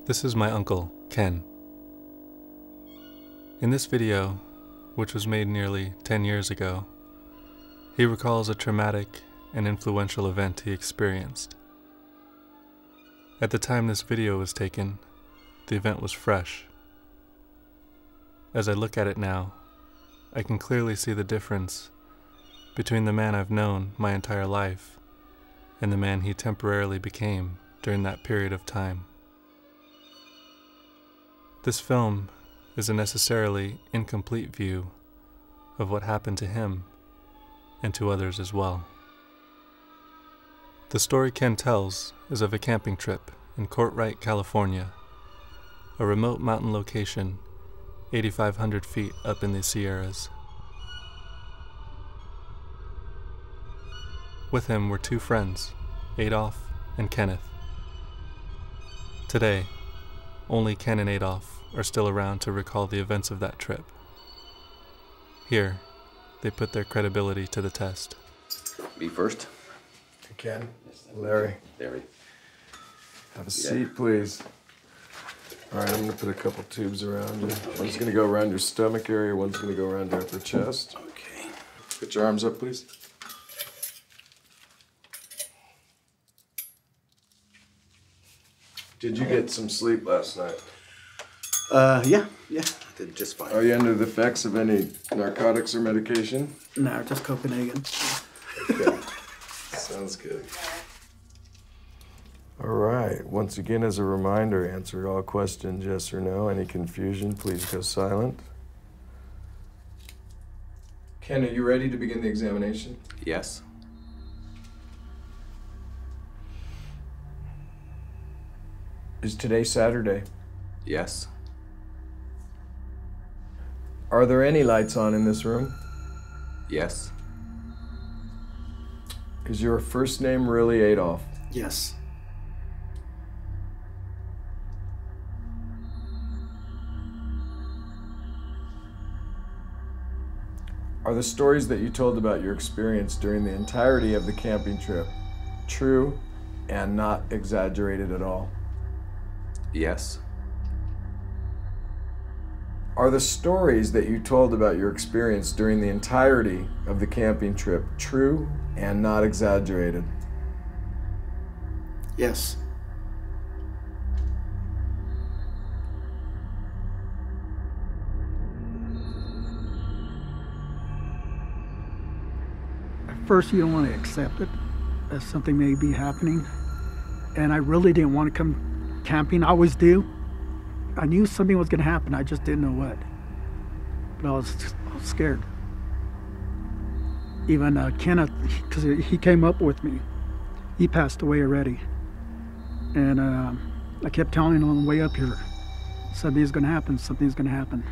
This is my uncle, Ken. In this video, which was made nearly 10 years ago, he recalls a traumatic and influential event he experienced. At the time this video was taken, the event was fresh. As I look at it now, I can clearly see the difference between the man I've known my entire life and the man he temporarily became during that period of time. This film is a necessarily incomplete view of what happened to him and to others as well. The story Ken tells is of a camping trip in Courtright, California, a remote mountain location 8,500 feet up in the Sierras. With him were two friends, Adolph and Kenneth. Today, only Ken and Adolph are still around to recall the events of that trip. Here, they put their credibility to the test. Me first. Ken, Larry. Larry. Have a seat, please. All right, I'm gonna put a couple tubes around you. One's gonna go around your stomach area, one's gonna go around your upper chest. Okay. Put your arms up, please. Did you get some sleep last night? Yeah, I did just fine. Are you under the effects of any narcotics or medication? No, just Copenhagen. Okay. Sounds good. All right. Once again, as a reminder, answer all questions yes or no. Any confusion, please go silent. Ken, are you ready to begin the examination? Yes. Is today Saturday? Yes. Are there any lights on in this room? Yes. Is your first name really Adolph? Yes. Are the stories that you told about your experience during the entirety of the camping trip true and not exaggerated at all? Yes. Are the stories that you told about your experience during the entirety of the camping trip true and not exaggerated? Yes. At first, you don't want to accept it as something may be happening. And I really didn't want to come camping. I always do. I knew something was going to happen. I just didn't know what. But I was scared. Even Kenneth, because he came up with me. He passed away already. And I kept telling him on the way up here, something's going to happen, something's going to happen.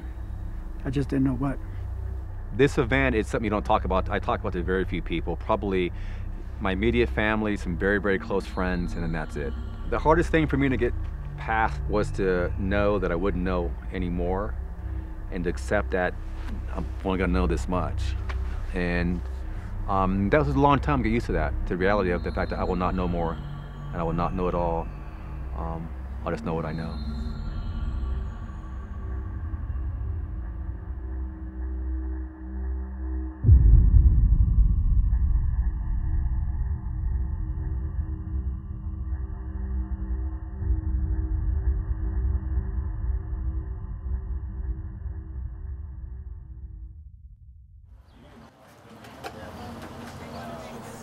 I just didn't know what. This event is something you don't talk about. I talk about to very few people, probably my immediate family, some very, very close friends, and then that's it. The hardest thing for me to get past was to know that I wouldn't know anymore and to accept that I'm only gonna know this much. And that was a long time to get used to that, to the reality of the fact that I will not know more and I will not know it all. I'll just know what I know.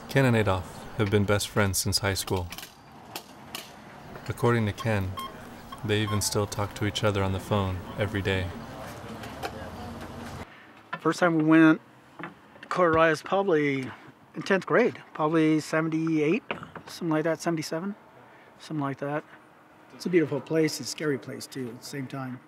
Ken and Adolph have been best friends since high school. According to Ken, they even still talk to each other on the phone every day. First time we went to Courtright was probably in 10th grade, probably 78, something like that, 77, something like that. It's a beautiful place, it's a scary place too at the same time.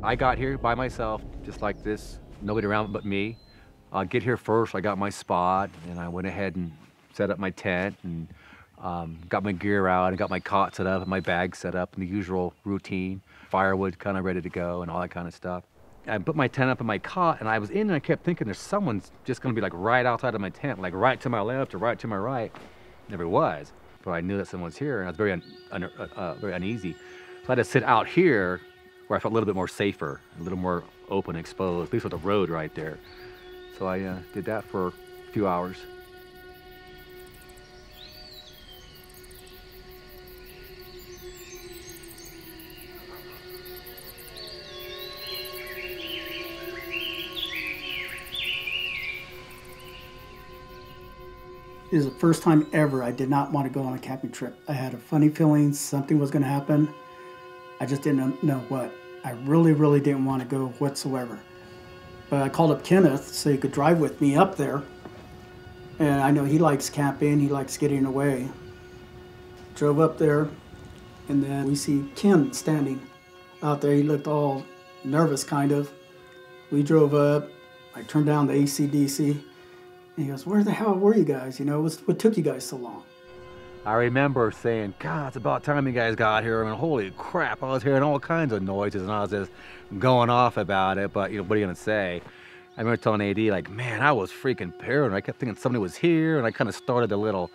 I got here by myself, just like this, nobody around but me. Get here first, I got my spot, and I went ahead and set up my tent, and got my gear out, and got my cot set up, and my bag set up, and the usual routine. Firewood kind of ready to go, and all that kind of stuff. I put my tent up in my cot, and I was in and I kept thinking there's someone's just gonna be like right outside of my tent, like right to my left or right to my right. Never was, but I knew that someone's here, and I was very uneasy. So I had to sit out here where I felt a little bit more safer, a little more open, exposed, at least with the road right there. So I did that for a few hours. It was the first time ever I did not want to go on a camping trip. I had a funny feeling something was going to happen. I just didn't know what. I really, really didn't want to go whatsoever. But I called up Kenneth so he could drive with me up there. And I know he likes camping, he likes getting away. Drove up there, and then we see Ken standing out there. He looked all nervous, kind of. We drove up, I turned down the AC/DC. And he goes, where the hell were you guys? You know, what took you guys so long? I remember saying, God, it's about time you guys got here. I mean, holy crap, I was hearing all kinds of noises and I was just going off about it, but you know, what are you gonna say? I remember telling AD, like, man, I was freaking paranoid. I kept thinking somebody was here, and I kind of started the little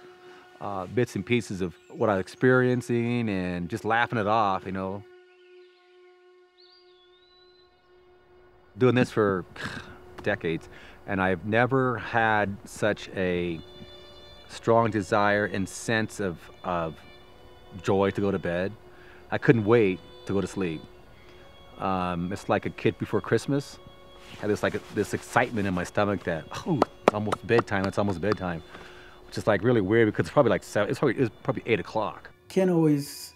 bits and pieces of what I was experiencing and just laughing it off, you know. Doing this for decades, and I've never had such a strong desire and sense of joy to go to bed. I couldn't wait to go to sleep. It's like a kid before Christmas. I had this excitement in my stomach that, oh, it's almost bedtime, it's almost bedtime. Which is like really weird because it's probably like 7, it's probably 8 o'clock. Ken always,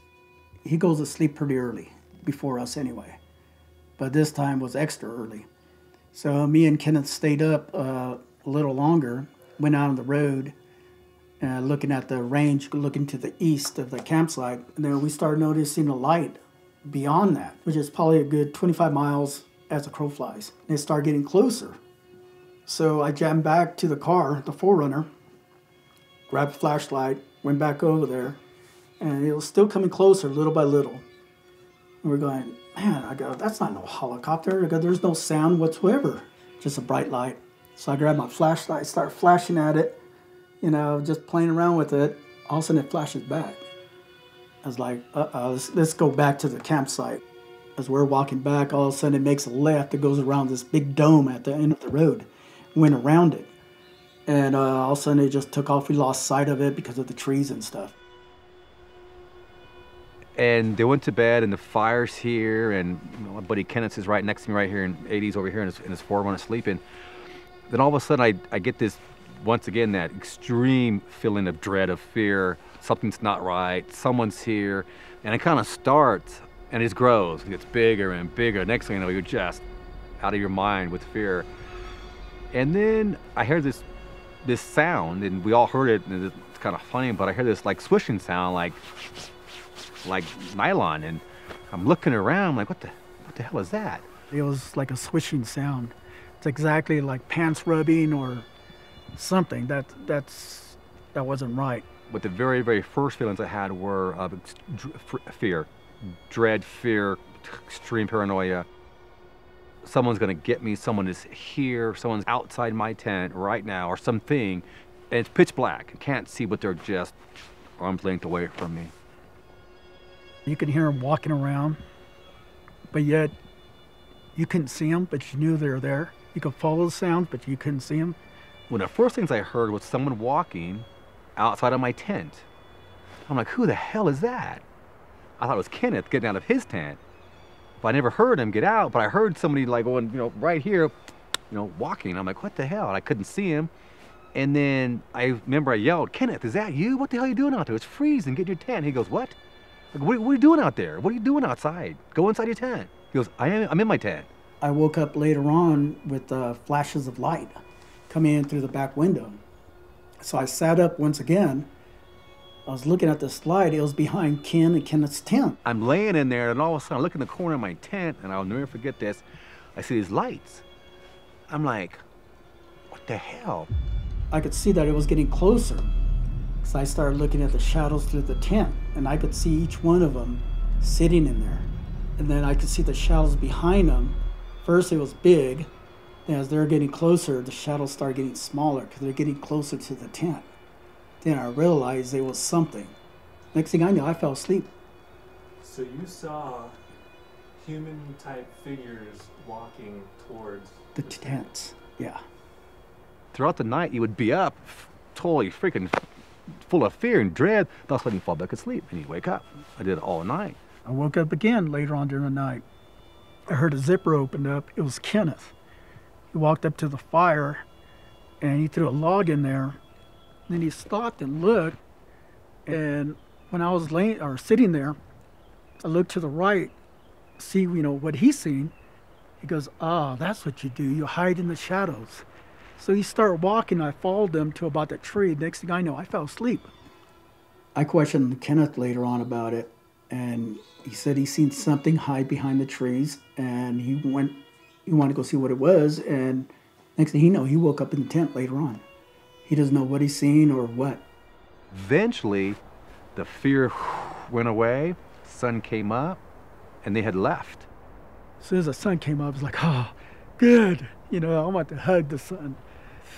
he goes to sleep pretty early, before us anyway. But this time was extra early. So me and Kenneth stayed up a little longer, went out on the road, looking at the range, looking to the east of the campsite. And then we started noticing a light beyond that, which is probably a good 25 miles as the crow flies. And it started getting closer. So I jammed back to the car, the 4Runner, grabbed a flashlight, went back over there, and it was still coming closer little by little. And we're going, man, I go, that's not no helicopter. I go, there's no sound whatsoever, just a bright light. So I grabbed my flashlight, started flashing at it, you know, just playing around with it. All of a sudden it flashes back. I was like, let's go back to the campsite. As we're walking back, all of a sudden it makes a left. It goes around this big dome at the end of the road. Went around it. And all of a sudden it just took off. We lost sight of it because of the trees and stuff. And they went to bed, and the fire's here, and you know, my buddy Kenneth is right next to me right here, and AD's over here in his 4Runner sleeping. Then all of a sudden I get this, once again, that extreme feeling of dread, of fear. Something's not right, someone's here. And it kind of starts, and it grows. It gets bigger and bigger. Next thing you know, you're just out of your mind with fear. And then I hear this sound, and we all heard it, and it's kind of funny, but I hear this like swishing sound, like nylon, and I'm looking around like, what the hell is that? It was like a swishing sound. It's exactly like pants rubbing or something. That wasn't right. But the very, very first feelings I had were of fear, dread, fear, extreme paranoia. Someone's gonna get me, someone is here, someone's outside my tent right now, or something, and it's pitch black. I can't see, but they're just arm's length away from me. You could hear them walking around, but yet you couldn't see them, but you knew they were there. You could follow the sounds, but you couldn't see them. One of the first things I heard was someone walking outside of my tent. I'm like, who the hell is that? I thought it was Kenneth getting out of his tent. But I never heard him get out, but I heard somebody like going, you know, right here, you know, walking. I'm like, what the hell? And I couldn't see him. And then I remember I yelled, Kenneth, is that you? What the hell are you doing out there? It's freezing, get in your tent. He goes, what? Like, what are you doing out there? What are you doing outside? Go inside your tent. He goes, I'm in my tent. I woke up later on with flashes of light coming in through the back window. So I sat up once again, I was looking at the slide, it was behind Ken and Kenneth's tent. I'm laying in there, and all of a sudden I look in the corner of my tent, and I'll never forget this. I see these lights. I'm like, what the hell? I could see that it was getting closer. So I started looking at the shadows through the tent, and I could see each one of them sitting in there. And then I could see the shadows behind them. First it was big, and as they're getting closer, the shadows started getting smaller because they're getting closer to the tent. Then I realized it was something. Next thing I knew, I fell asleep. So you saw human-type figures walking towards The tents, yeah. Throughout the night, he would be up, totally freaking full of fear and dread. Then all of a sudden, he'd fall back asleep, and he'd wake up. I did it all night. I woke up again later on during the night. I heard a zipper opened up. It was Kenneth. He walked up to the fire, and he threw a log in there. Then he stopped and looked, and when I was sitting there, I looked to the right, see what he's seen. He goes, that's what you do. You hide in the shadows. So he started walking. I followed him to about that tree. Next thing I know, I fell asleep. I questioned Kenneth later on about it, and he said he seen something hide behind the trees, and he wanted to go see what it was, and next thing he know, he woke up in the tent later on. He doesn't know what he's seen or what. Eventually, the fear went away, sun came up, and they had left. As soon as the sun came up, I was like, good. I want to hug the sun.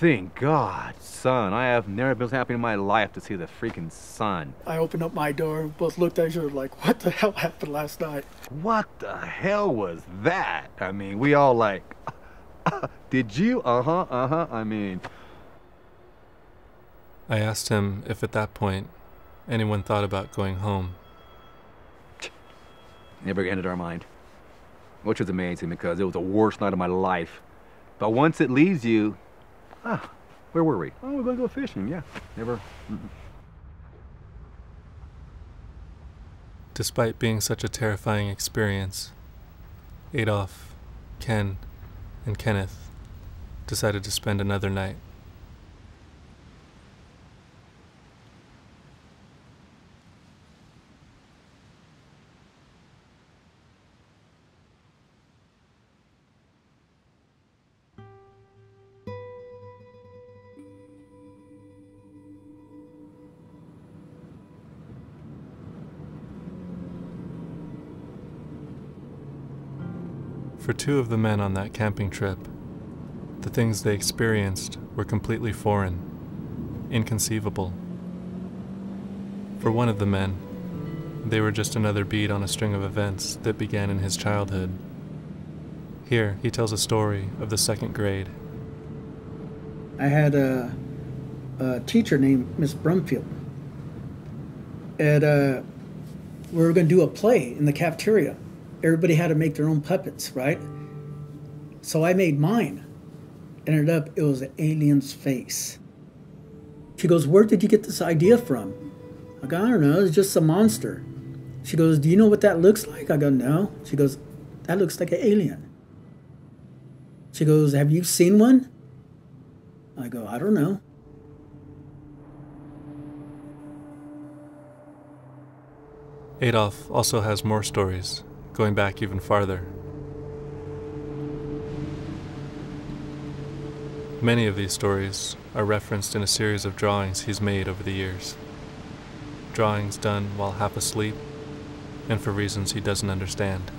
Thank God, sun. I have never been so happy in my life to see the freaking sun. I opened up my door and both looked at each other like, what the hell happened last night? What the hell was that? I mean, we all like, did you? I mean. I asked him if at that point anyone thought about going home. Never entered our mind, which was amazing because it was the worst night of my life. But once it leaves you, where were we? Oh, we're going to go fishing, yeah. Never. Despite being such a terrifying experience, Adolph, Ken, and Kenneth decided to spend another night. For two of the men on that camping trip, the things they experienced were completely foreign, inconceivable. For one of the men, they were just another bead on a string of events that began in his childhood. Here, he tells a story of the second grade. I had a teacher named Miss Brumfield. And we were going to do a play in the cafeteria. Everybody had to make their own puppets, right? So I made mine. Ended up, it was an alien's face. She goes, where did you get this idea from? I go, I don't know, it's just a monster. She goes, do you know what that looks like? I go, no. She goes, that looks like an alien. She goes, have you seen one? I go, I don't know. Adolph also has more stories, going back even farther. Many of these stories are referenced in a series of drawings he's made over the years. Drawings done while half asleep and for reasons he doesn't understand.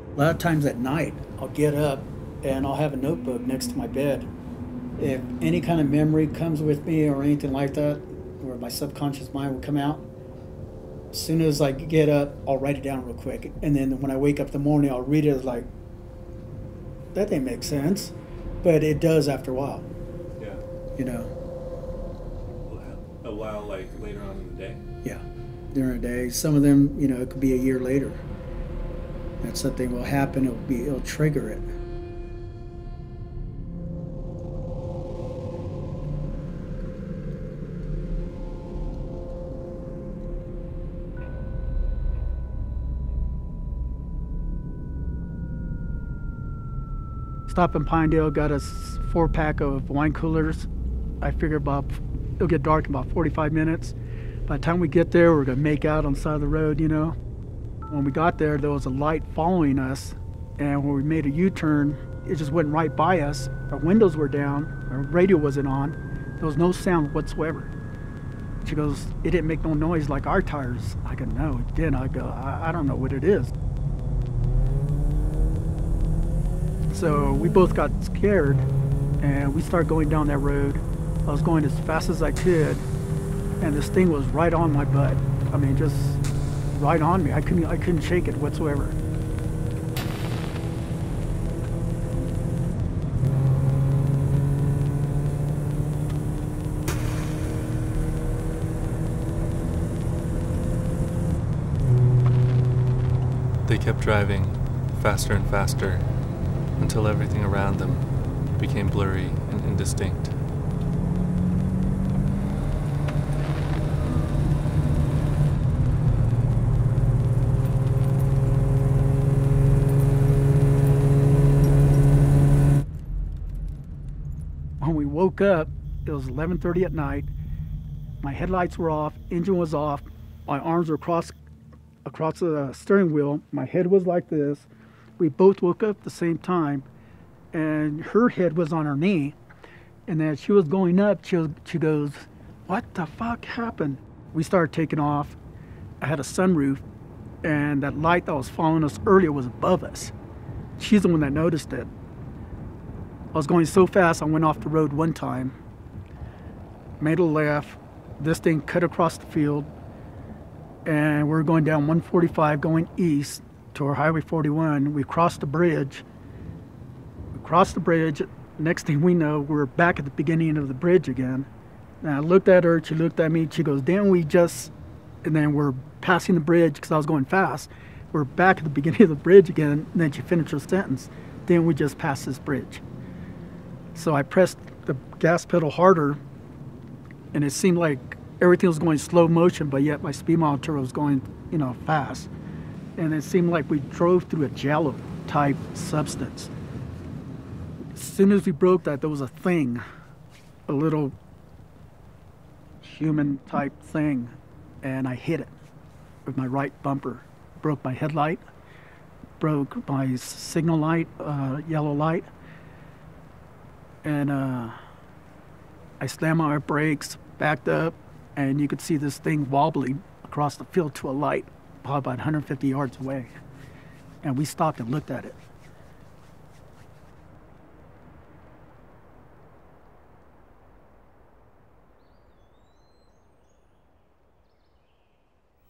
A lot of times at night, I'll get up and I'll have a notebook next to my bed. If any kind of memory comes with me or anything like that, where my subconscious mind will come out, as soon as I get up, I'll write it down real quick. And then when I wake up in the morning, I'll read it like, that didn't make sense. But it does after a while. Yeah. You know? A while, like later on in the day? Yeah, during the day. Some of them, you know, it could be a year later. That something will happen, it'll trigger it. stopped in Pinedale, got us 4-pack of wine coolers. I figured it'll get dark in about 45 minutes. By the time we get there, we're gonna make out on the side of the road, you know. When we got there was a light following us, and when we made a U-turn, it just went right by us. Our windows were down, our radio wasn't on, there was no sound whatsoever. She goes, it didn't make no noise like our tires. I go, no, it didn't. I go, I don't know what it is. So we both got scared, and we started going down that road. I was going as fast as I could, and this thing was right on my butt. I mean, just right on me. I couldn't shake it whatsoever. They kept driving, faster and faster, until everything around them became blurry and indistinct. When we woke up, it was 11:30 at night. My headlights were off, engine was off, my arms were across the steering wheel, my head was like this. We both woke up at the same time, and her head was on her knee, and as she was going up, she goes, what the fuck happened? We started taking off. I had a sunroof, and that light that was following us earlier was above us. She's the one that noticed it. I was going so fast, I went off the road one time, made a left, this thing cut across the field, and we're going down 145 going east to our Highway 41. We crossed the bridge. Next thing we know, we're back at the beginning of the bridge again. And I looked at her, she looked at me, she goes, didn't we just, and then we're passing the bridge because I was going fast. We're back at the beginning of the bridge again, and then she finished her sentence. Then we just passed this bridge. So I pressed the gas pedal harder, and it seemed like everything was going slow motion, but yet my speed monitor was going, you know, fast. And it seemed like we drove through a jello type substance. As soon as we broke that, there was a thing, a little human type thing, and I hit it with my right bumper. Broke my headlight, broke my signal light, yellow light, and I slammed on my brakes, backed up, and you could see this thing wobbling across the field to a light probably about 150 yards away. And we stopped and looked at it.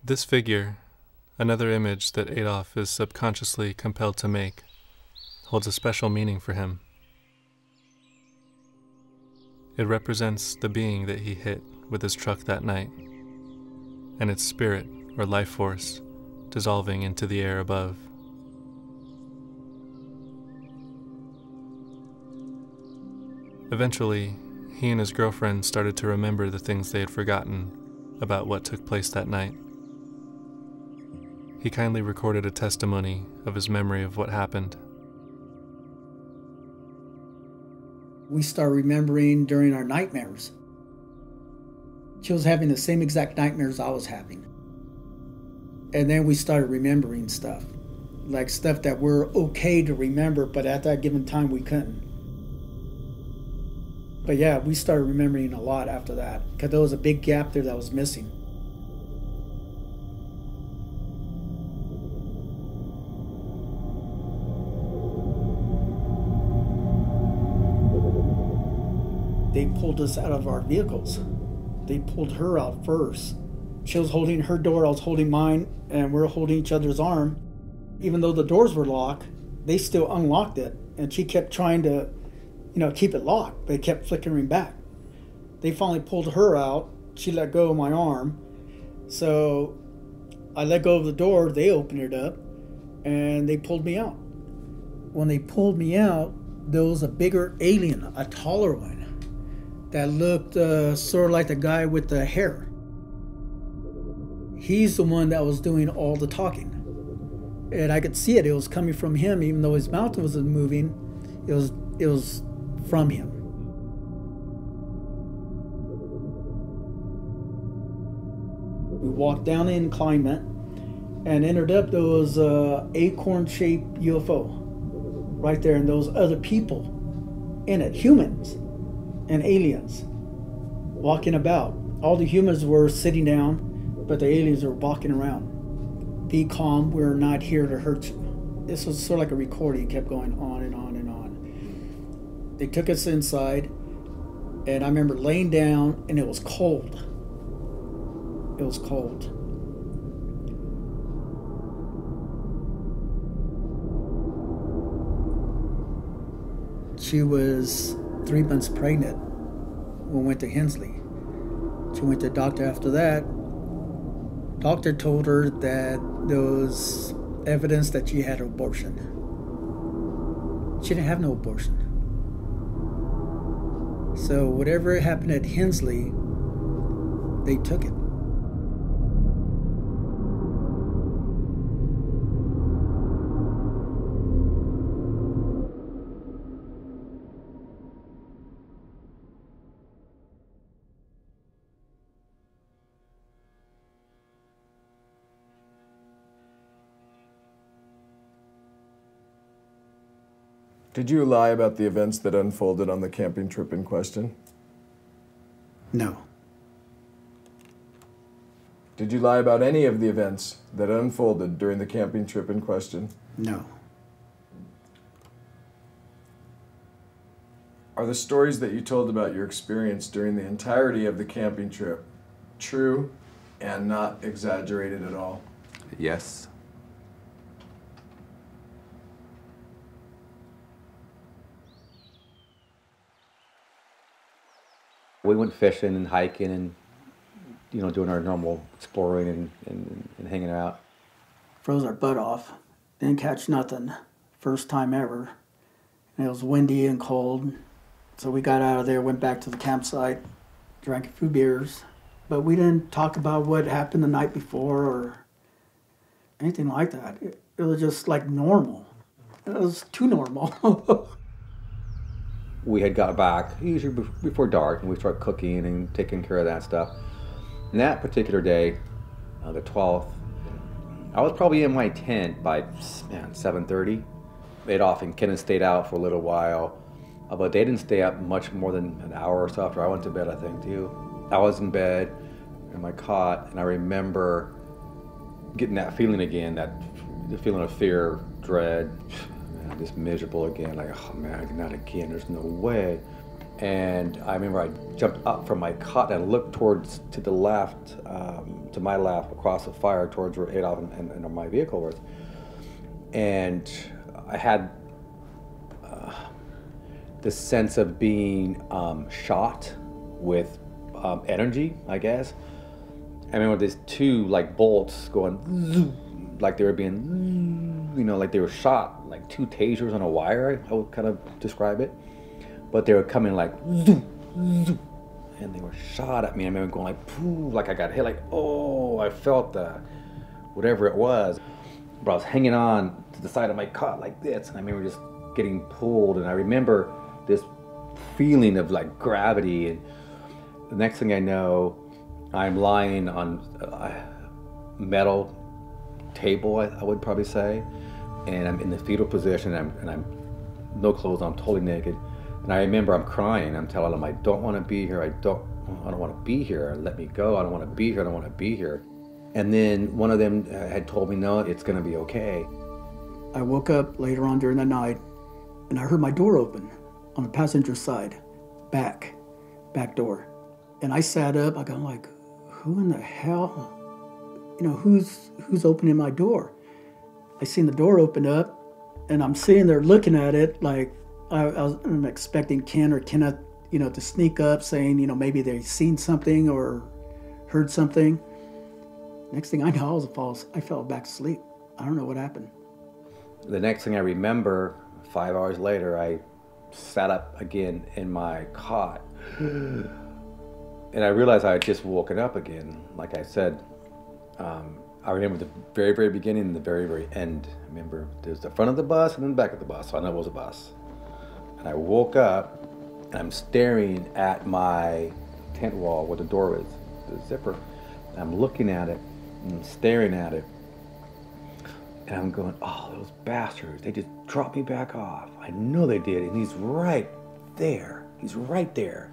This figure, another image that Adolph is subconsciously compelled to make, holds a special meaning for him. It represents the being that he hit with his truck that night, and its spirit or life force dissolving into the air above. Eventually, he and his girlfriend started to remember the things they had forgotten about what took place that night. He kindly recorded a testimony of his memory of what happened. We started remembering during our nightmares. She was having the same exact nightmares I was having. And then we started remembering stuff, like stuff that we're okay to remember, but at that given time we couldn't. But yeah, we started remembering a lot after that, because there was a big gap there that was missing. They pulled us out of our vehicles. They pulled her out first. She was holding her door, I was holding mine, and we were holding each other's arm. Even though the doors were locked, they still unlocked it, and she kept trying to, keep it locked, but it kept flickering back. They finally pulled her out. She let go of my arm. So I let go of the door, they opened it up, and they pulled me out. When they pulled me out, there was a bigger alien, a taller one, that looked sort of like the guy with the hair. He's the one that was doing all the talking. And I could see it was coming from him, even though his mouth wasn't moving. It was from him. We walked down the inclinement and ended up, there was a acorn-shaped UFO right there, and those other people in it, humans and aliens, walking about. All the humans were sitting down, but the aliens were walking around. Be calm, we're not here to hurt you. This was sort of like a recording, it kept going on and on and on. They took us inside, and I remember laying down, and it was cold. It was cold. She was 3 months pregnant when we went to Hensley. She went to the doctor after that. Doctor told her that there was evidence that she had an abortion. She didn't have no abortion. So whatever happened at Hensley, they took it. Did you lie about the events that unfolded on the camping trip in question? No. Did you lie about any of the events that unfolded during the camping trip in question? No. Are the stories that you told about your experience during the entirety of the camping trip true and not exaggerated at all? Yes. We went fishing and hiking and, you know, doing our normal exploring and hanging out. Froze our butt off. Didn't catch nothing. First time ever. And it was windy and cold. So we got out of there, went back to the campsite, drank a few beers. But we didn't talk about what happened the night before or anything like that. It was just like normal. It was too normal. We had got back usually before dark, and we started cooking and taking care of that stuff. And that particular day, the 12th, I was probably in my tent by 7:30. Adolph and Kenneth stayed out for a little while, but they didn't stay up much more than an hour or so after I went to bed, I think, too. I was in bed in my cot, and I remember getting that feeling again, the feeling of fear, dread, just miserable again, like, oh man, not again, there's no way. And I remember I jumped up from my cot and I looked to the left, to my left, across the fire towards where Adolph and my vehicle was. And I had this sense of being shot with energy, I guess. I remember these two like bolts going, like they were being, you know, like they were shot, like two tasers on a wire, I would kind of describe it. But they were coming like, and they were shot at me. I remember going like, pooh, like I got hit, like, oh, I felt that, whatever it was. But I was hanging on to the side of my cot like this, and I remember just getting pulled, and I remember this feeling of like gravity, and the next thing I know, I'm lying on a metal table, I would probably say, and I'm in the fetal position, and I'm no clothes on, I'm totally naked. And I remember I'm crying, I'm telling them I don't want to be here, I don't want to be here, let me go, I don't want to be here, I don't want to be here. And then one of them had told me, no, it's going to be okay. I woke up later on during the night, and I heard my door open on the passenger side, back door. And I sat up, I go like, who in the hell, you know, who's opening my door? I seen the door open up, and I'm sitting there looking at it like I'm expecting Ken or Kenneth, you know, to sneak up saying, you know, maybe they seen something or heard something. Next thing I know, I fell back asleep. I don't know what happened. The next thing I remember, 5 hours later, I sat up again in my cot. And I realized I had just woken up again. Like I said, I remember the very, very beginning and the very, very end. I remember there's the front of the bus and then the back of the bus, so I know it was a bus. And I woke up and I'm staring at my tent wall where the door is, the zipper. And I'm looking at it and I'm staring at it. And I'm going, oh, those bastards, they just dropped me back off. I know they did, and he's right there. He's right there.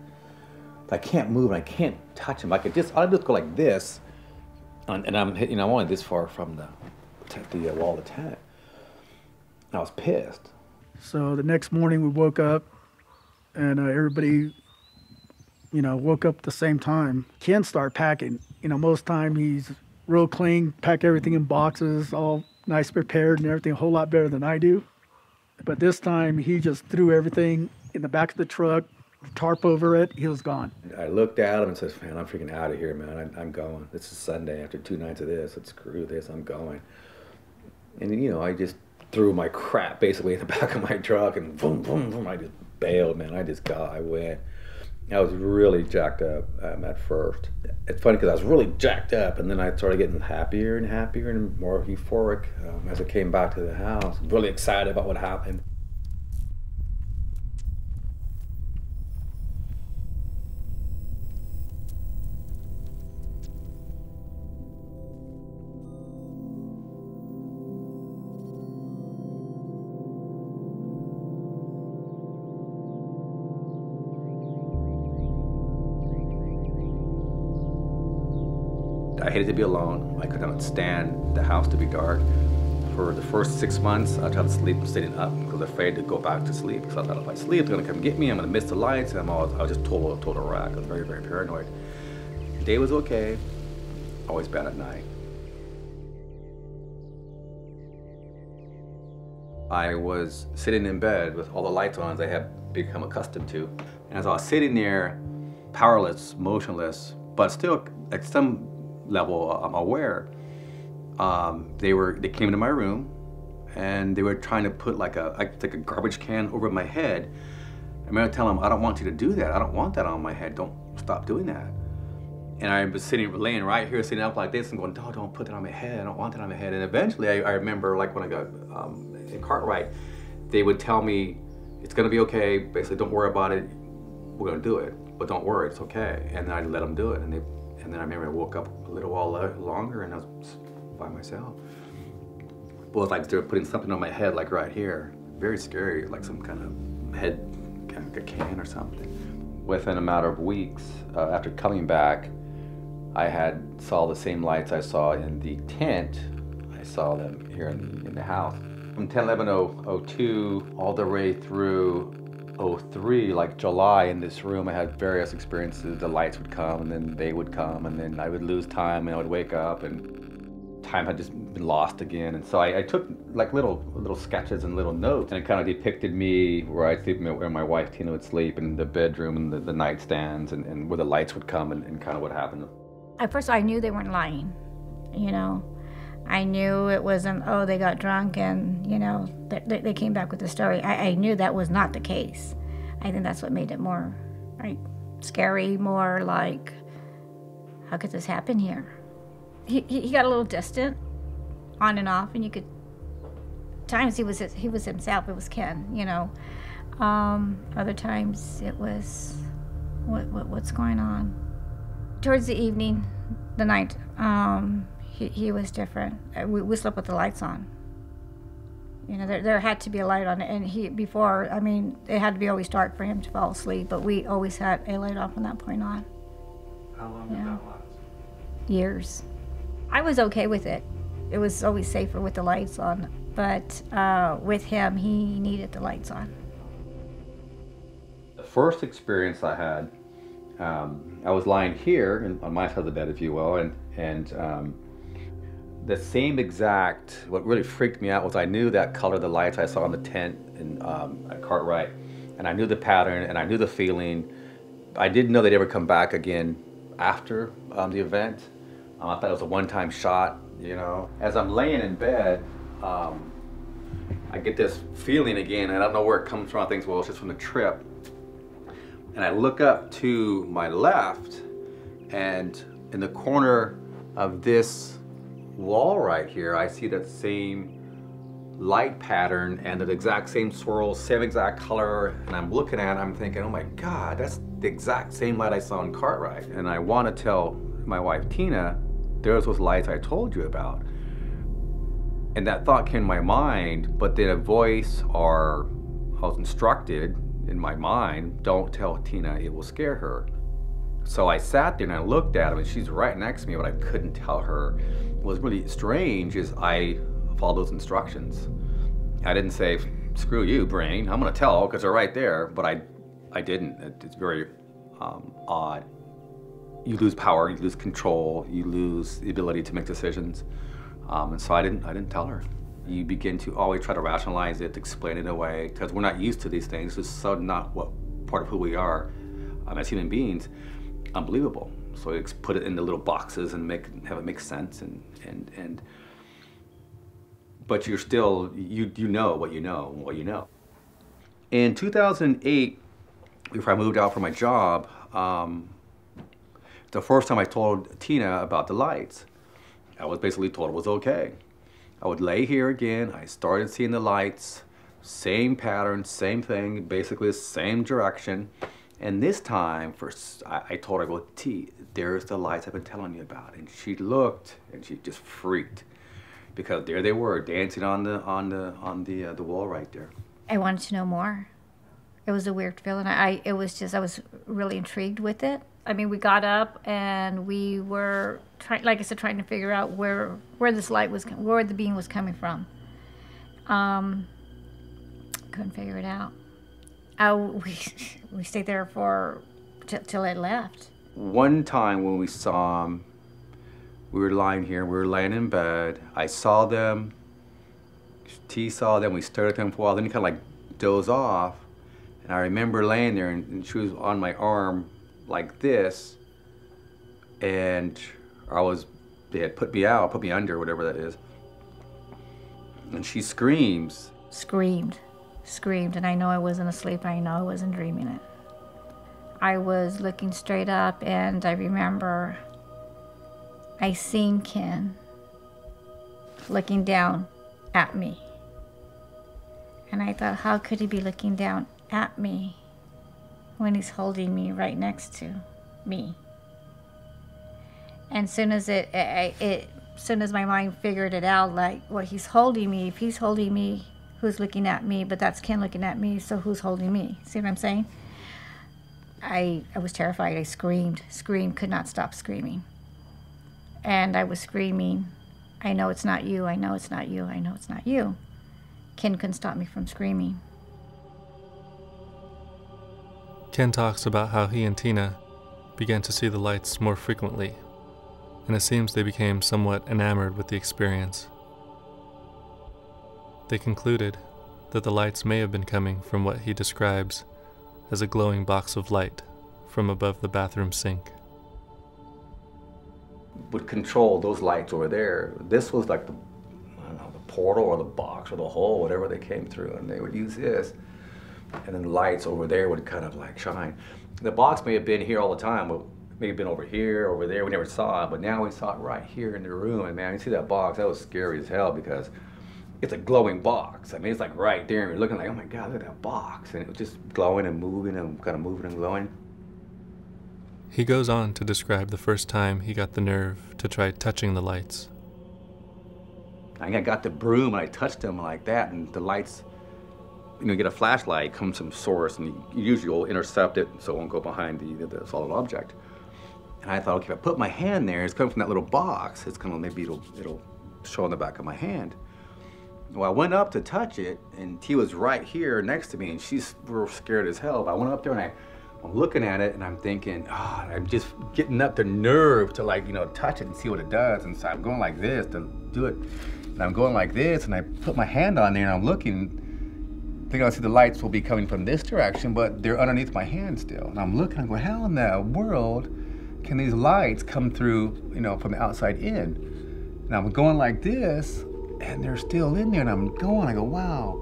I can't move and I can't touch him. I'll just go like this, and I'm only this far from the wall of the tent. And I was pissed. So the next morning we woke up, and everybody, woke up at the same time. Ken started packing. Most time he's real clean, pack everything in boxes, all nice prepared and everything, a whole lot better than I do. But this time he just threw everything in the back of the truck, tarp over it, he was gone. I looked at him and said, man, I'm freaking out of here, man. I'm going. This is Sunday after 2 nights of this. Let's screw this, I'm going. And I just threw my crap basically in the back of my truck and boom, boom, boom. I just bailed, man. I went. I was really jacked up at first. It's funny because I was really jacked up, and then I started getting happier and happier and more euphoric as I came back to the house. Really excited about what happened. I hated to be alone. I could not stand the house to be dark. For the first 6 months, I tried to sleep sitting up because I was afraid to go back to sleep. Because I thought if I sleep, they're gonna come get me. I'm gonna miss the lights, and I was just total wreck. I was very, very paranoid. The day was okay. Always bad at night. I was sitting in bed with all the lights on, as I had become accustomed to. And as I was sitting there, powerless, motionless, but still at some level I'm aware, they came into my room and they were trying to put like a garbage can over my head. I remember telling them, I don't want you to do that. I don't want that on my head. Don't stop doing that. And I was laying right here, sitting up like this and going, no, don't put that on my head. I don't want that on my head. And eventually I remember, like when I got in Cartwright, they would tell me, it's gonna be okay. Basically, don't worry about it. We're gonna do it, but don't worry, it's okay. And then I let them do it. And then I remember I woke up a little while longer and I was by myself. But it was like they were putting something on my head, like right here. Very scary, like some kind of head, kind of like a can or something. Within a matter of weeks, after coming back, I saw the same lights I saw in the tent. I saw them here in the house. From 10/11/02 all the way through 03, like July, in this room, I had various experiences. The lights would come, and then they would come, and then I would lose time, and I would wake up, and time had just been lost again. And so I took like little sketches and little notes, and it kind of depicted me where I'd sleep, where my wife Tina would sleep, in the bedroom, and the nightstands, and where the lights would come, and kind of what happened. At first, I knew they weren't lying, I knew it wasn't, oh, they got drunk and, they came back with the story. I knew that was not the case. I think that's what made it more, scary, more like, how could this happen here? He got a little distant, on and off, and you could, times he was himself, it was Ken, Other times it was, what's going on? Towards the evening, the night, he was different. We slept with the lights on. There had to be a light on it, and it had to be always dark for him to fall asleep, but we always had a light on from that point on. How long did that last? Years. I was okay with it. It was always safer with the lights on, but with him, he needed the lights on. The first experience I had, I was lying here on my side of the bed, if you will, and the same exact, what really freaked me out was I knew that color of the lights I saw in the tent at Cartwright, and I knew the pattern, and I knew the feeling. I didn't know they'd ever come back again after the event. I thought it was a one-time shot, As I'm laying in bed, I get this feeling again, and I don't know where it comes from. I think, well, it's just from the trip. And I look up to my left, and in the corner of this wall right here, I see that same light pattern and the exact same swirl, same exact color, and I'm looking at it, I'm thinking, oh my God, that's the exact same light I saw in Cartwright. And I want to tell my wife, Tina, there's those lights I told you about. And that thought came to my mind, but then a voice, or I was instructed in my mind, don't tell Tina, it will scare her. So I sat there and I looked at him, and she's right next to me, but I couldn't tell her. What was really strange is I followed those instructions. I didn't say, screw you, brain, I'm gonna tell, because they're right there, but I didn't. It's very odd. You lose power, you lose control, you lose the ability to make decisions. And so I didn't tell her. You begin to always try to rationalize it, to explain it away, because we're not used to these things. It's so not what part of who we are as human beings. Unbelievable. So I put it into little boxes and have it make sense, but you're still, you know what you know and what you know. In 2008, before I moved out for my job, the first time I told Tina about the lights, I was basically told it was okay. I would lay here again, I started seeing the lights, same pattern, same thing, basically the same direction. And this time, I told her, well, T, there's the lights I've been telling you about. And she looked, and she just freaked, because there they were, dancing on the wall right there. I wanted to know more. It was a weird feeling. I was really intrigued with it. I mean, we got up and we were trying to figure out where this light was, where the being was coming from. Couldn't figure it out. We stayed there till it left. One time when we saw them, we were lying here, we were laying in bed. I saw them, T saw them, we stared at them for a while, then he kind of like dozed off. And I remember laying there and she was on my arm like this, and they had put me out, put me under, whatever that is. And she screamed, and I know I wasn't asleep, I know I wasn't dreaming it. I was looking straight up, and I remember I seen Ken looking down at me. And I thought, how could he be looking down at me when he's holding me right next to me? And soon as my mind figured it out, like, well, he's holding me. If he's holding me, who's looking at me? But that's Ken looking at me, so who's holding me? See what I'm saying? I was terrified. I screamed, could not stop screaming. And I was screaming, I know it's not you, I know it's not you, I know it's not you. Ken couldn't stop me from screaming. Ken talks about how he and Tina began to see the lights more frequently, and it seems they became somewhat enamored with the experience. They concluded that the lights may have been coming from what he describes as a glowing box of light from above the bathroom sink. Would control those lights over there. This was like the portal or the box or the hole, whatever they came through, and they would use this, and then the lights over there would kind of like shine. The box may have been here all the time, but may have been over here, over there, we never saw it, but now we saw it right here in the room, and man, you see that box, that was scary as hell, because it's a glowing box. I mean, it's like right there, and you're looking like, oh my God, look at that box, and it was just glowing and moving and kind of moving and glowing. He goes on to describe the first time he got the nerve to try touching the lights. I got the broom and I touched them like that, and the lights, you get a flashlight, comes from source, and you usually will intercept it so it won't go behind the solid object. And I thought, okay, if I put my hand there, it's coming from that little box, it's gonna, maybe it'll show on the back of my hand. Well, I went up to touch it, and T was right here next to me, and she's real scared as hell. But I went up there and I'm looking at it, and I'm thinking, oh, I'm just getting up the nerve to touch it and see what it does. And so I'm going like this to do it. And I'm going like this, and I put my hand on there, and I'm looking, thinking I see the lights will be coming from this direction, but they're underneath my hand still. And I'm looking, I'm going, how in the world can these lights come through, from the outside in? And I'm going like this, and they're still in there, and I'm going, I go, wow.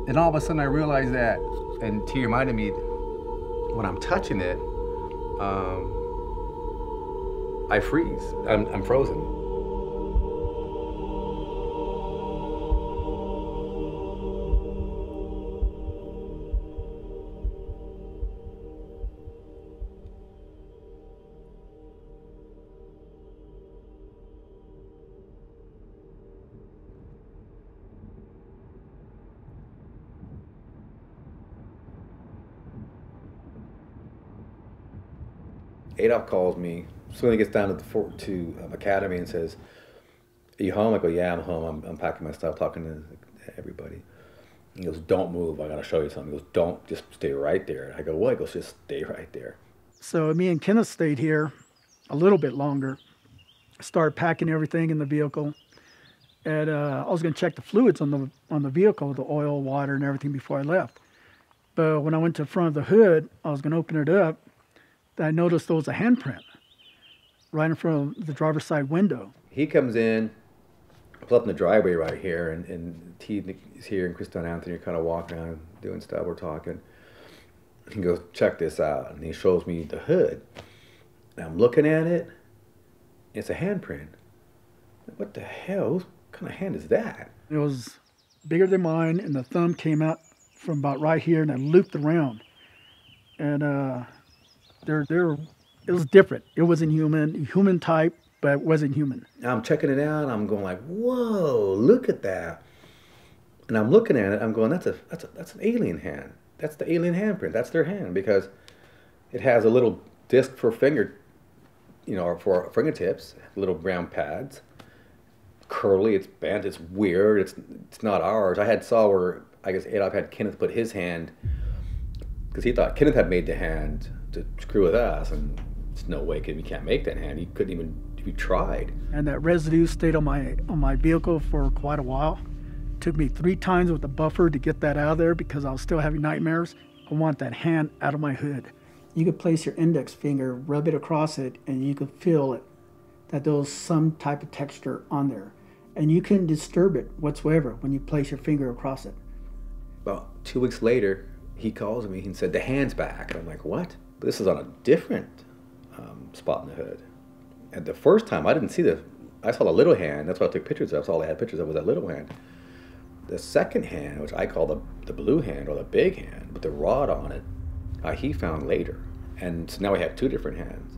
And all of a sudden I realized that, and T reminded me, when I'm touching it, I freeze, I'm frozen. Adolph calls me. So when he gets down to Academy and says, "Are you home?" I go, "Yeah, I'm home. I'm packing my stuff," talking to everybody. He goes, "Don't move. I got to show you something." He goes, "Don't, just stay right there." I go, "What?" He goes, "Just stay right there." So me and Kenneth stayed here a little bit longer. Started packing everything in the vehicle. And I was going to check the fluids on the vehicle, the oil, water, and everything before I left. But when I went to the front of the hood, I was going to open it up. I noticed there was a handprint right in front of the driver's side window. He comes in, pull up in the driveway right here, and T is here, and Christo and Anthony are kind of walking around, doing stuff, we're talking. He goes, "Check this out," and he shows me the hood. And I'm looking at it, it's a handprint. What the hell? What kind of hand is that? It was bigger than mine, and the thumb came out from about right here, and it looped around. And it was different. It wasn't human type, but it wasn't human. I'm checking it out, and I'm going like, "Whoa, look at that!" And I'm looking at it, I'm going, "That's an alien hand. That's the alien handprint. That's their hand, because it has a little disc for finger, for fingertips, little brown pads, curly. It's bent. It's weird. It's not ours." I saw where I guess Adolph had Kenneth put his hand, because he thought Kenneth had made the hand to screw with us, and there's no way we can't make that hand. He couldn't even if he tried. And that residue stayed on my vehicle for quite a while. Took me 3 times with the buffer to get that out of there because I was still having nightmares. I want that hand out of my hood. You could place your index finger, rub it across it, and you could feel it, that there was some type of texture on there. And you couldn't disturb it whatsoever when you place your finger across it. About 2 weeks later, he calls me and said, "The hand's back." And I'm like, "What?" But this is on a different spot in the hood. And the first time, I didn't see I saw the little hand. That's what I took pictures of. That's all I had pictures of was that little hand. The second hand, which I call the blue hand or the big hand, with the rod on it, he found later. And so now we have 2 different hands.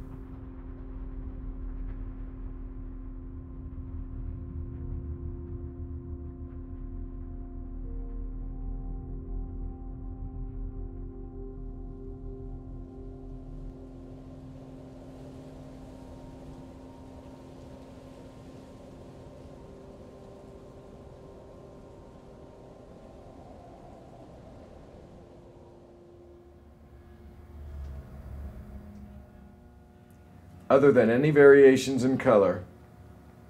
Other than any variations in color,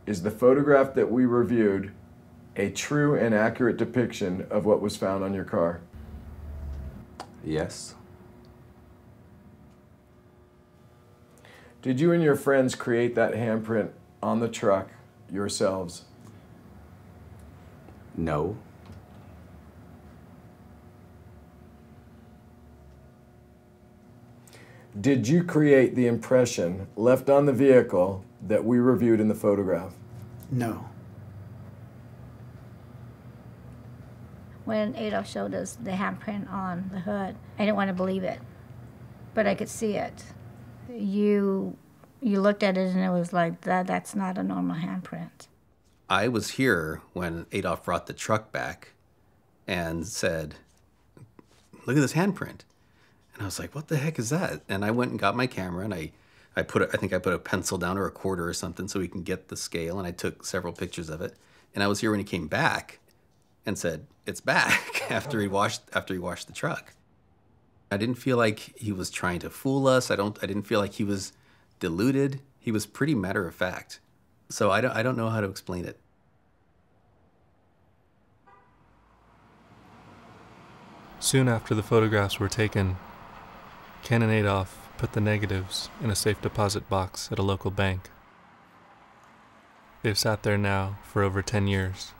is the photograph that we reviewed a true and accurate depiction of what was found on your car? Yes. Did you and your friends create that handprint on the truck yourselves? No. Did you create the impression left on the vehicle that we reviewed in the photograph? No. When Adolph showed us the handprint on the hood, I didn't want to believe it, but I could see it. You looked at it and it was like, that's not a normal handprint. I was here when Adolph brought the truck back and said, "Look at this handprint." And I was like, "What the heck is that?" And I went and got my camera, and I think I put a pencil down or a quarter or something so we can get the scale, and I took several pictures of it. And I was here when he came back and said, "It's back," after he washed the truck. I didn't feel like he was trying to fool us. I didn't feel like he was deluded. He was pretty matter of fact. So I don't know how to explain it. Soon after the photographs were taken, Ken and Adolph put the negatives in a safe deposit box at a local bank. They've sat there now for over 10 years.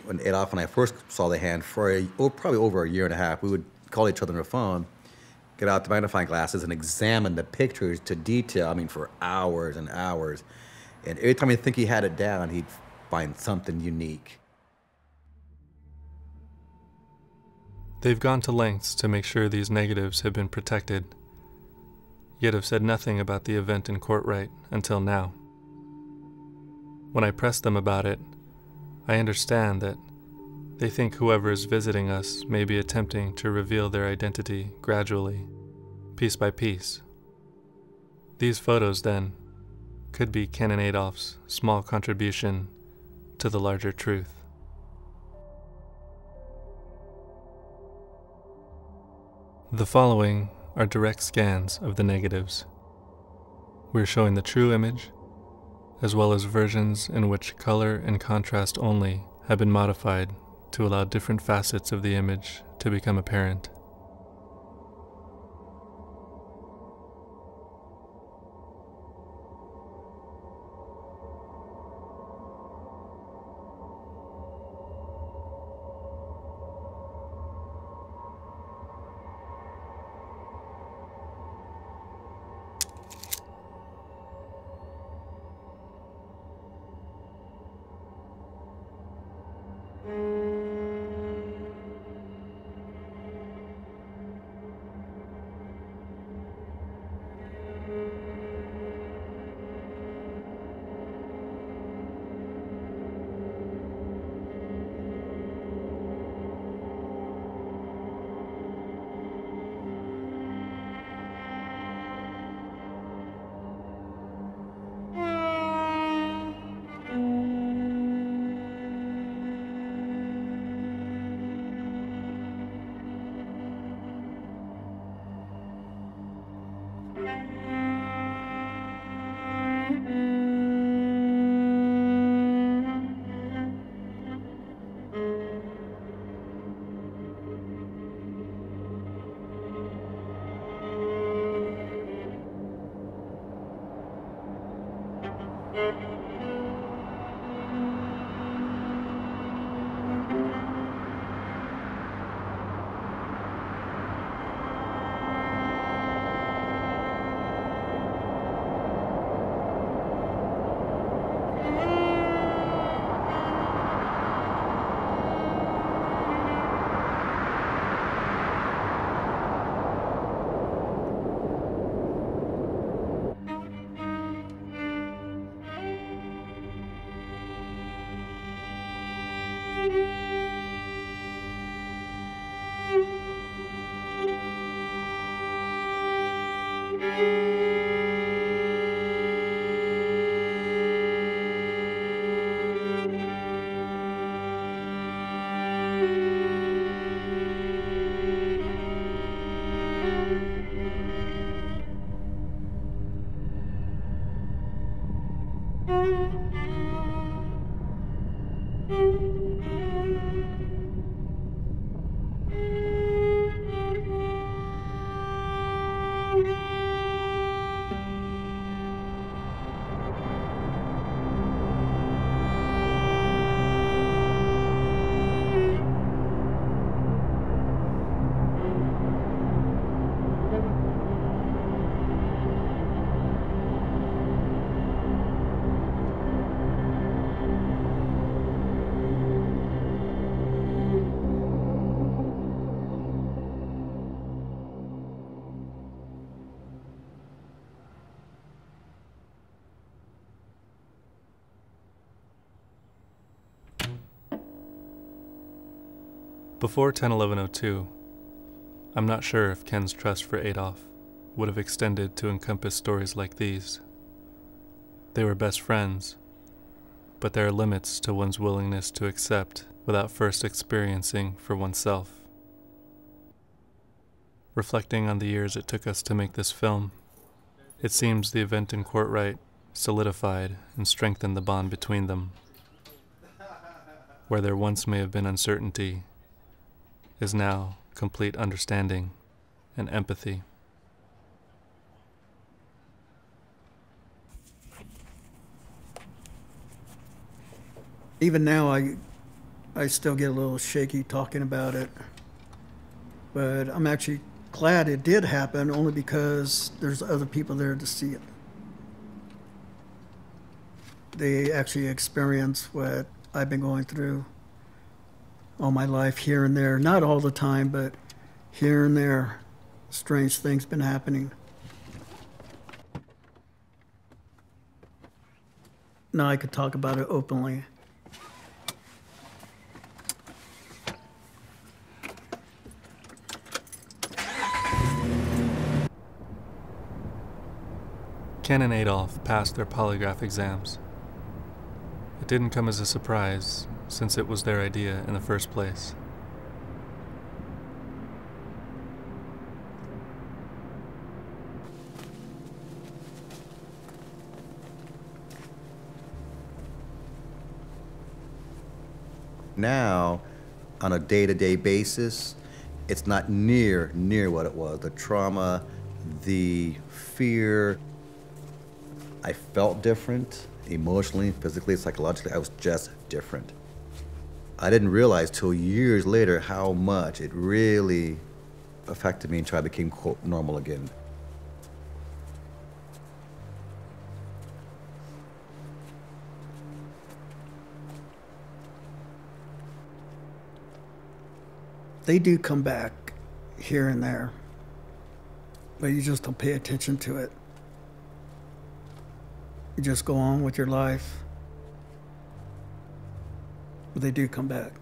When Adolph and I first saw the hand for probably over a year and a half, we would call each other on the phone, get out the magnifying glasses and examine the pictures to detail, for hours and hours. And every time I think he had it down, he'd find something unique. They've gone to lengths to make sure these negatives have been protected, yet have said nothing about the event in Courtright until now. When I press them about it, I understand that they think whoever is visiting us may be attempting to reveal their identity gradually, piece by piece. These photos, then, could be Ken and Adolph's small contribution to the larger truth. The following are direct scans of the negatives. We're showing the true image, as well as versions in which color and contrast only have been modified to allow different facets of the image to become apparent. Before 10/11/02, I'm not sure if Ken's trust for Adolph would have extended to encompass stories like these. They were best friends, but there are limits to one's willingness to accept without first experiencing for oneself. Reflecting on the years it took us to make this film, it seems the event in Courtright solidified and strengthened the bond between them. Where there once may have been uncertainty, is now complete understanding and empathy. Even now, I still get a little shaky talking about it, but I'm actually glad it did happen, only because there's other people there to see it. They actually experience what I've been going through all my life, here and there. Not all the time, but here and there, strange things been happening. Now I could talk about it openly. Ken and Adolph passed their polygraph exams. It didn't come as a surprise, since it was their idea in the first place. Now, on a day-to-day basis, it's not near what it was. The trauma, the fear, I felt different, emotionally, physically, psychologically. I was just different. I didn't realize till years later how much it really affected me until I became, quote, normal again. They do come back here and there, but you just don't pay attention to it. You just go on with your life. But they do come back.